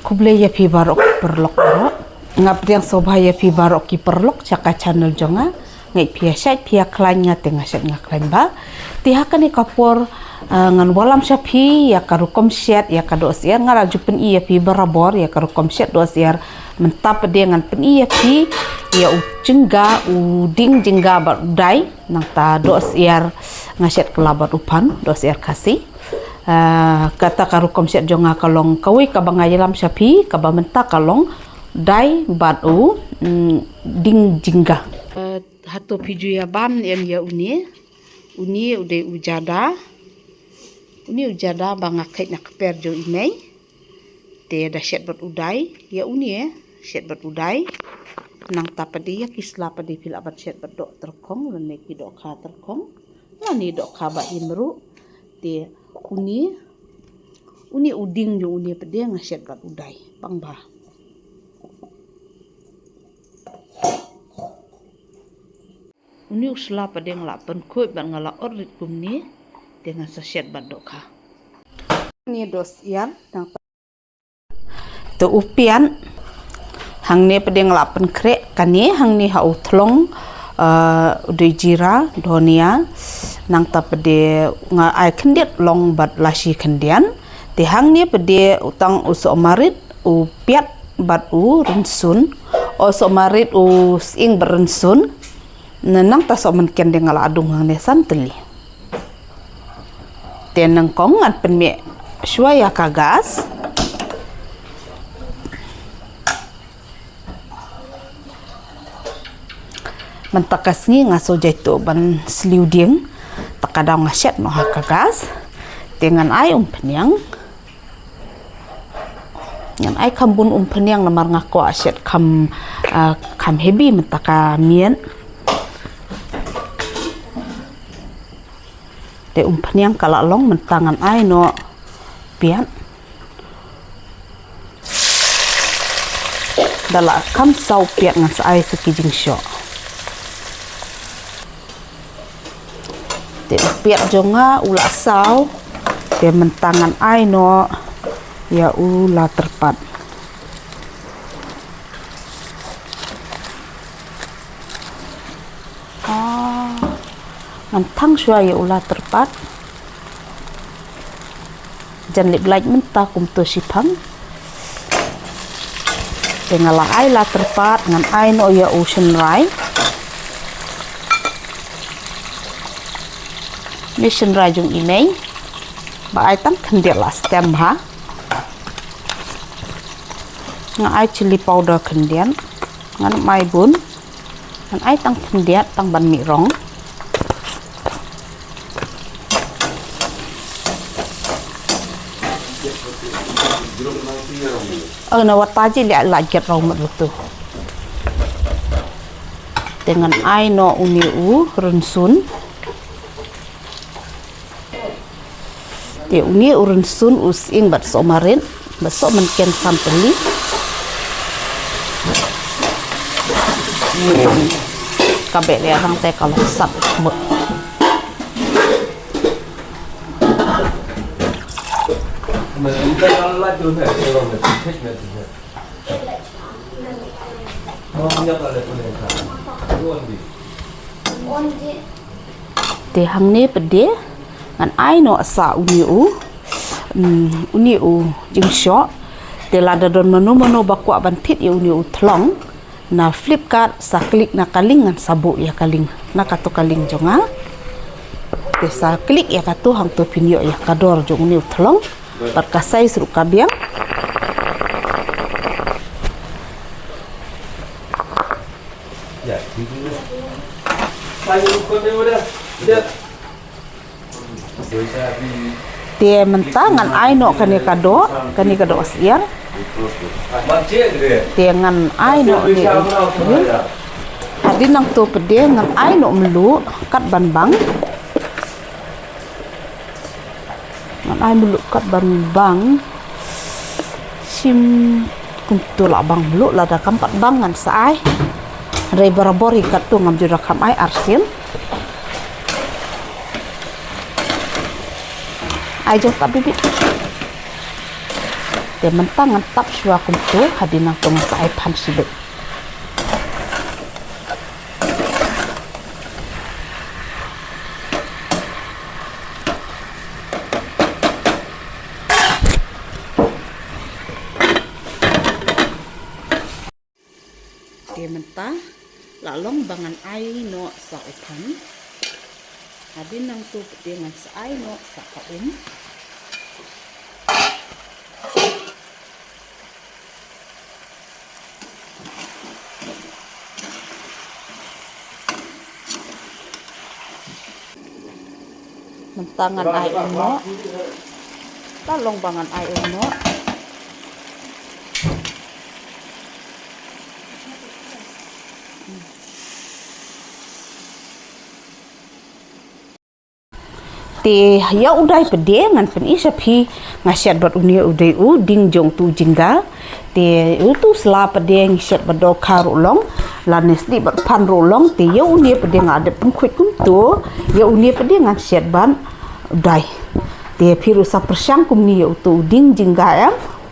kuble ya pi barok perlok barok ngap yang sobha ya pi barok ki perlok caka channel jonga ngai pia syait pia klanya tengah syait ngaklan ba tihakan ni kapur ngan walam syapi ya karukom syat ya kado siar ngara jupen iya pi barabor ya karukom syat do siar mentap dia ngan pen iya pi ya ucengga uding jengga bar udai nang ta do siar ngasyat kelabat upan do siar kasih kata karukom syat jonga kalong kawi kabangayelam syapi kabamenta kalong dai batu ding jingga hato piju ya bam yang ya uni udah ujada bangakait nak perjo inai te ada syat bat udai ya uni syat bat udai nang tapadi ya kisla padi pila bat syat bat dok terkong lene ki dok kha terkong lani dok kha ba imru te uni uding jo uni pedi ngasyat bat udai bangba uni usla pada ngelapan kuat ban ngala orit kumni dengan sasyat badoka ni dos ian nang to upian hang ne pada ngelapan krek kani hang ni ha uthlong udai jira donia nang ta pada nga ai kendiat long bat lasi kendian ti hang ni pada utang uso marit upiat bat rensun uso marit sing berensun nenang ta so menken de ngala adung hang ne santeli tenang kong ngan penme shwaya kagas mentakas ngi ngaso jaito ban sliuding takadang ngasyat no kagas dengan ai penyang ngan ai kambun penyang namar ngako asyat kam hebi mentaka mien te penyang kala long mentangan ai no pian dala kam sau pian ngan sa ai sekijing syo te pian jonga ula sau te mentangan ai no ya ula terpat mantang syua ya ulah terpat jan lip like menta kum to sipang dengan la ai la terpat ngan ai no ya ocean rai mission rai jung inai ba ai tang kendia la stem ha ngan ai chili powder kendian ngan mai bun ngan ai tang kendia tang ban mi rong na wataji liat lajet raumat betul dengan ai no uni rensun te uni rensun using bat somarin baso menken sampeli kabe le rang te kalau sat mut te hang ne pede ngan ai no asa uni jing syo te lada don mano bakwa bantit ya uni thlong na flipkart sa klik na kaling ngan sabu ya kaling na katu kaling jonga te sa klik ya katu hang to pinyo ya kador jong uni thlong perkasai seru kabiang ya dia mentangan ai no kani kado siar dengan ai no ni adin nang to pede ngan ai no melu kat ban bang ngan ai melu kat ban bang sim kuntul abang melu lada kampat bang ngan sa ai rei barabor ikat tu ngam jura kam ai arsin ai jong tak bibit Te mentang ngantap shua kum tu hadinang tu ngasai pan sibet. Te mentang lalong bangan ai no sa upan. Hadinang tu dengan sai no sa kaum. Mentangan ai uno, lalong bangan ai uno. Te ya udai pede ngan pen isapi ngasiat bat unia udai ding jong tu jingga. Te tu sela pede ngasiat bado karulong lanes di bat pan rolong te ya unia pede ngade pengkuit kum tu ya unia pede ngasiat ban udai. Te piru sa persyang kum ni ya tu ding jingga ya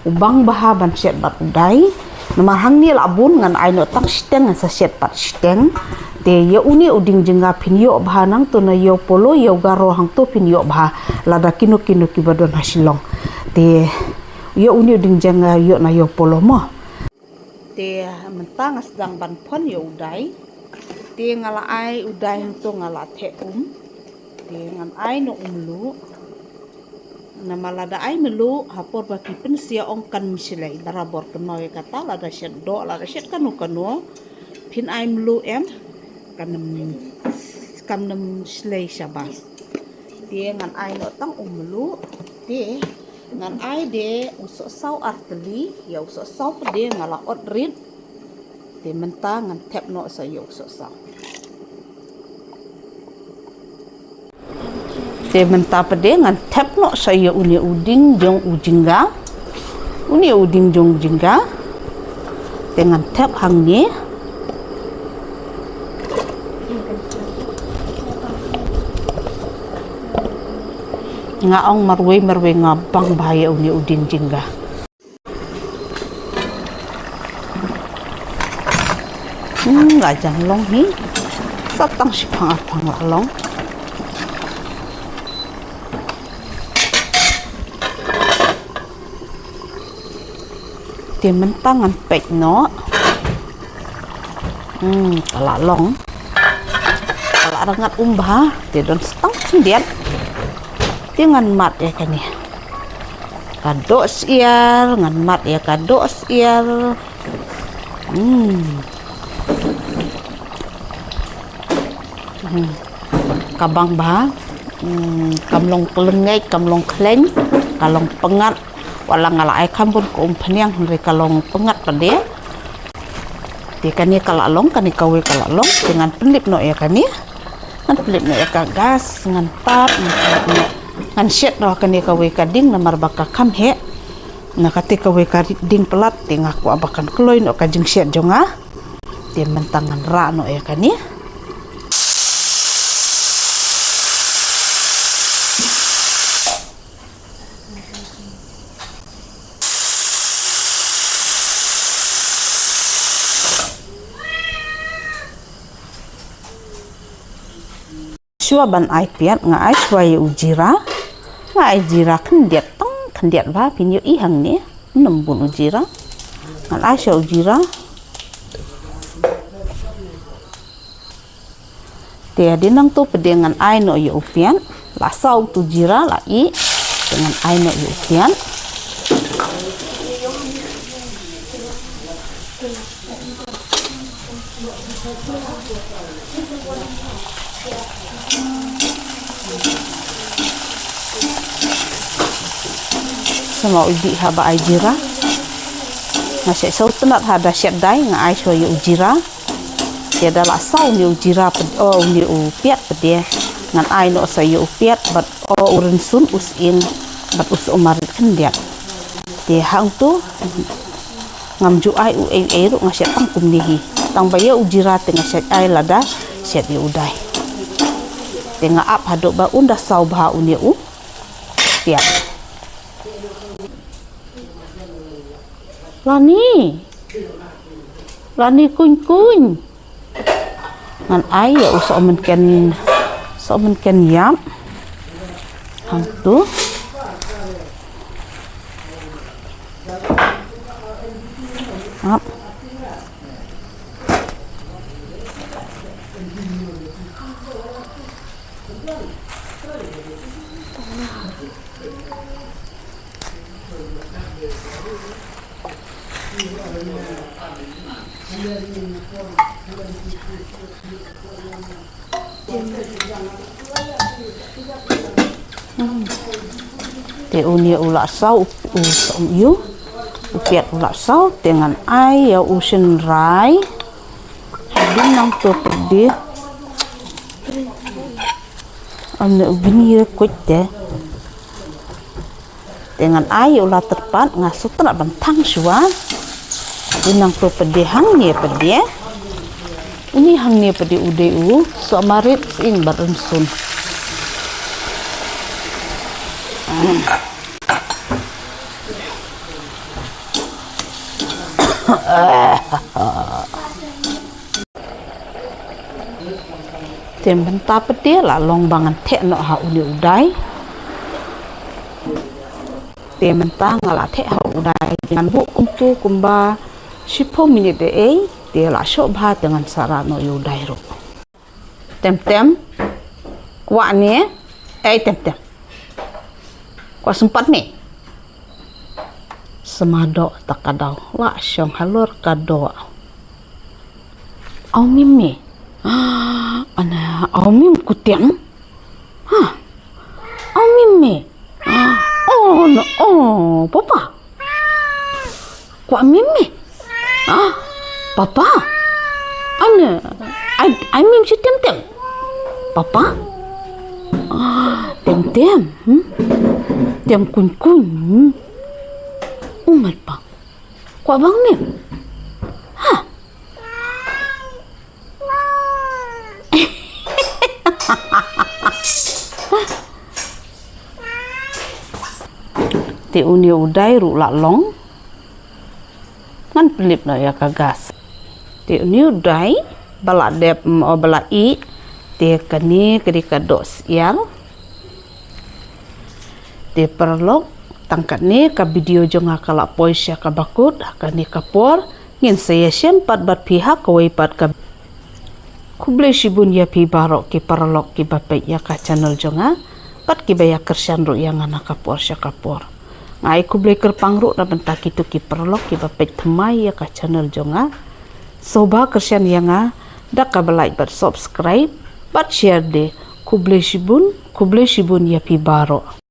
ubang baha ban siat bat udai. Nomor hang ni labun ngan ai no tang steng ngan sa siat pat steng. Te ya uni uding jengga pinyo baha nang tu na yo polo yo garo hang tu pinyo baha lada kino ki badon hasilong. Te ya uni uding jengga yo na yo polo mo. Te mentang sedang ban pon yo udai. Te ngala ai udai hang tu ngala te Te ngan ai no umlu. Nama lada ai melu hapor baki pensia ongkan misilai darabor kenoy kata lada syet do lada syet kanu pin ai melu kanem slay syabas. Dia ngan ai no tang umelu dia ngan ai de usok sau arteli ya usok sau pede ngala ot rit dia mentang ngan tap no sa yo usok sau. Te mentah pede ngan tap no saya uni uding jong ujingga uni uding jong jingga dengan tap hang ni ngaong marwe ngabang bahaya uni uding jingga. Lajang long ni satang sipang apang long. Te mentang ngan pek no. Kalak long. Kalak rengat umbah, te don setang sendiat. Te ngan mat ya kan ya. Kadok siar, ngan mat ya kadok siar. Kabang bah. Kamlong kelengay, kamlong kleng, kalong pengat. Walang ngala ai kampun ko umpanyang hore kalong pengat pade. Di kani kalalong kani kawe kalalong dengan pelip no ya kani. Ngan pelip no ya gas ngan tap ngan syet no kani kawe kading namar baka kam he. Na kati kawe kading pelat tengah ko abakan kloy no kajing syet jonga. Dia mentangan ra no ya kani. Shua ban ai piat nga ai shua ye ujira nga ai jira kendiat ba pinyo ihang ni nembun ujira ngan ai shua ujira te dinang tu pedengan ai no ye upian la sau tu jira la i dengan ai no ye upian sama uji haba ai jira ngasih sau tenat hada syat dai nga ai shua ye ujira tiada la sau ni ujira ni upiat pede ngan ai no sa ye upiat bat urin sun usin bat us umarit kendiat te hang tu ngam ju ai ru ngasih tang kumnihi tang baya ujira tengah syat ai lada syat ye udai tengah ap hadok ba unda sau bah uni piat lani kuny ngan ai ya usah men ken yap hang tu up te unia ula sau yu upiat ula sau dengan ai ya usin rai hadin nang to pedih ane ubini kuit de dengan ai ula terpat ngasut nak bentang suan hadin nang to pedih hang ni pedih ini hang ni pedih udeu so marit in barunsun tem benta pedih lah long bangan tek nak ha uni udai tem benta ngala tek ha udai dengan bu kumtu kumba 10 minit de dia lah syok bah dengan sarano udai ro tem kuat ni tem kuat sempat ni semado takadau la syong halur kado au mimi ana au mim kutiang au mimi papa kwa mimi papa ana ai mim si tem papa tem kun umat pa kwa bang mim te uni udai ru la long ngan pelip na ya kagas te uni udai bala dep bala i te kani kedika dos yang te perlok tangkat ni ka video jonga kala poisya ka bakut kani kapor ngin saya sempat bat pihak kawai pat ka kuble shibun ya pi barok ki perlok ki bapai ya ka channel jonga pat ki baya kersan ru yang anak kapor sya kapor ngai kuble kerpang ru na bentak itu ki perlok ki bapai thmai ya ka channel jonga soba kersan yang dak ka like bat subscribe bat share de kuble shibun ya pi barok